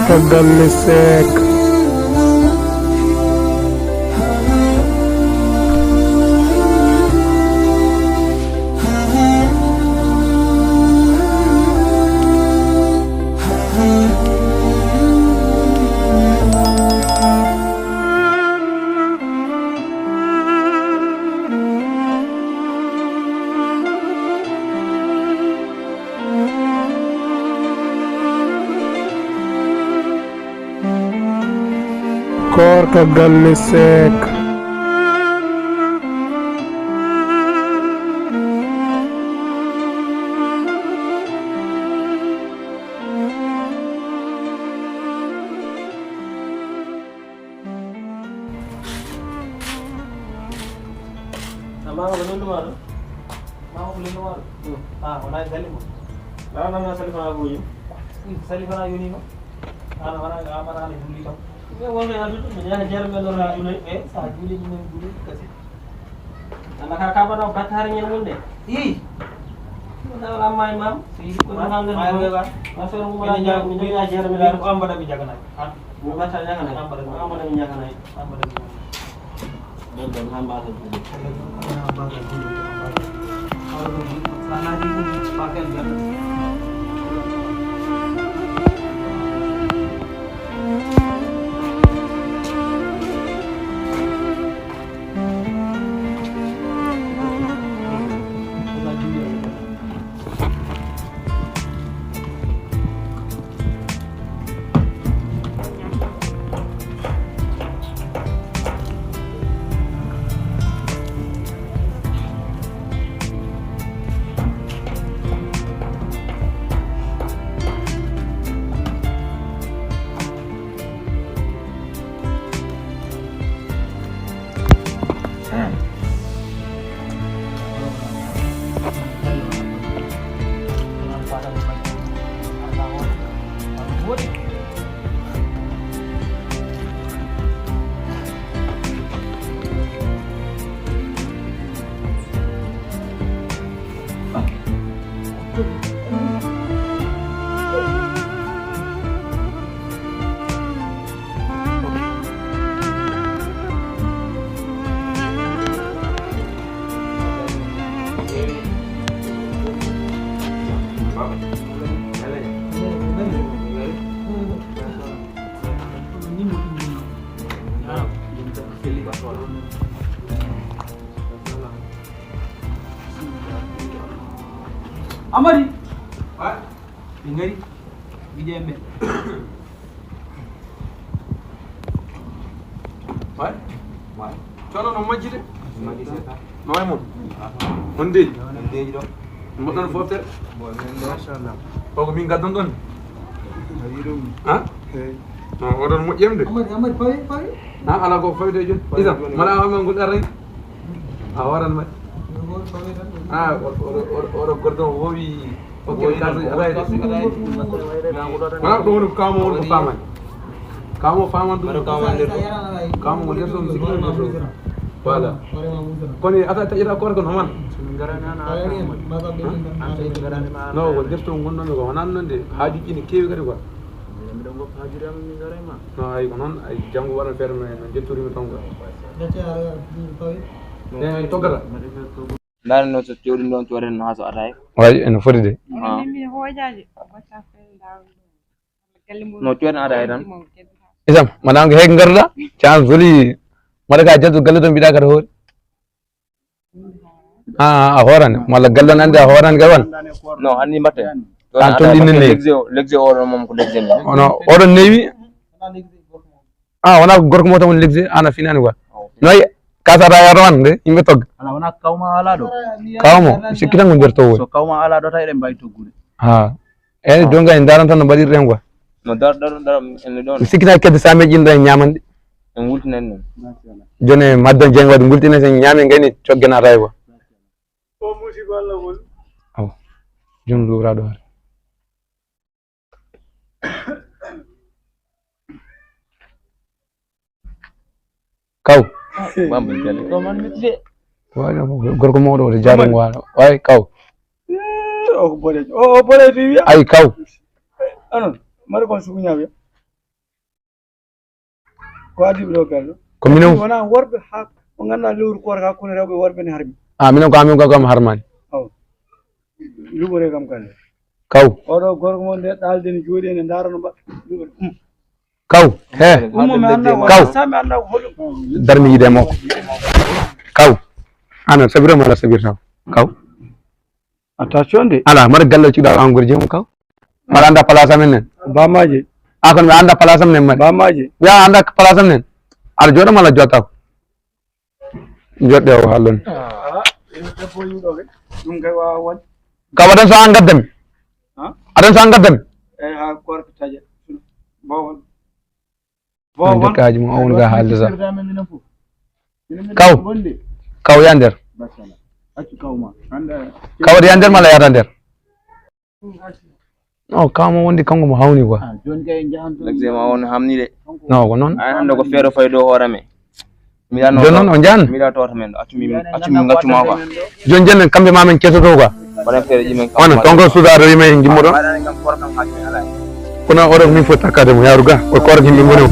Korka Galli Seck. Korka Galli Seck. Amari. What? Ingari. Bijembe. What? What? Chono no majide. Majide. No ay mon. Monde. Monde do. Mo don fofte. Bo men mashallah. Ko min gaddon don. Hadirum. Ha? No odon mo yemde. Amari fay. Ha ala ko fayde jon. Isam mala ha man gudar rek. Awaran ma. Ah, orang gordon wowi oke kaso aray mana do kamo won faman kamo faman do kamo won derso sikki derso wala koni ata tajira ko kon homan no won derso gonnon ko honan nande haaji kini kewi gadi ko mi don go haaji am mi garema no ay ko non ay jangu wara ferme no jetturi mi tongo togara Ndar no so teori don to ren haso atay Way en fodi de. no teori atay tan Isam madam ko heg garda chance zuli madaga jaddu galle don bida kar hor. A horan mala gallo nande a horan gawan. no hanni mbatte Tan to dinne ne. legze o mom ko legze Ono odon newi. Wana gorko mo tamon legze ana finani wa. Noy kasara yaron de imbe tog. Ala wana kawma ala do. Kawmo sikita ngon derto So kawma ala do tay dem bay toggude. Ha. Donga en daran tan badir rengo. no dar en don Sikita kedde same jinda nyamande. en wultinen non Jone maddan jengwad ngultine sen nyame ngani coggena raygo. O musiba la wol. Aw. Jon lura do. Kaw. bamba jale ko man mitde Wala gorko mawdo de jarum wala. Way kaw. O bore fi wi. Ay kaw. Anon, mari kon sugu nyaabe. Kuadi bro kallo. ko minen Wana worbe ha ngana lewru ko ka ko rewbe worbe ni harbi. minen ko amin ko kam harmani Aw. Lubore kam kallo. kaw Odo gorgo mon de dalde ni jodi en darano ba. kaw he Ummo me anda ko Kaw. sami anda ko holu. darmi yide mo kaw ana sabira mala sabir taw kaw Attention de. ala mar gallo ci da angor jëm kaw mar anda place amen nen Ba maje. akon mi anda place am nen ma Ba maje. ya anda place am nen ar jodo mala jota jodde o halon E ko yudo ke. Dum kay wa won. kaw adan so angaddem Ha? adan so angaddem E ha ko taje. Bo on won. jokkaji mo on ga halde sa Kaw. kaw yander Basala. Accu kawma. Anda kaw yander mala yata der no kaw mo wondi kango mo hawni quoi jon kay jahan to. Lagze ma won hamni de. no ko non Ay hande ko feero fay do horame. Mi da no. jon non o jan Mi da torta men acumi ngacuma ko. jon jen kambe mamen kesoto quoi Bana feere jimen kam. wana tongo sudaro yime jimmodo Bana kam korkam hakmi ala. kono oɗo min fo takkade mo yaruga o korki min goni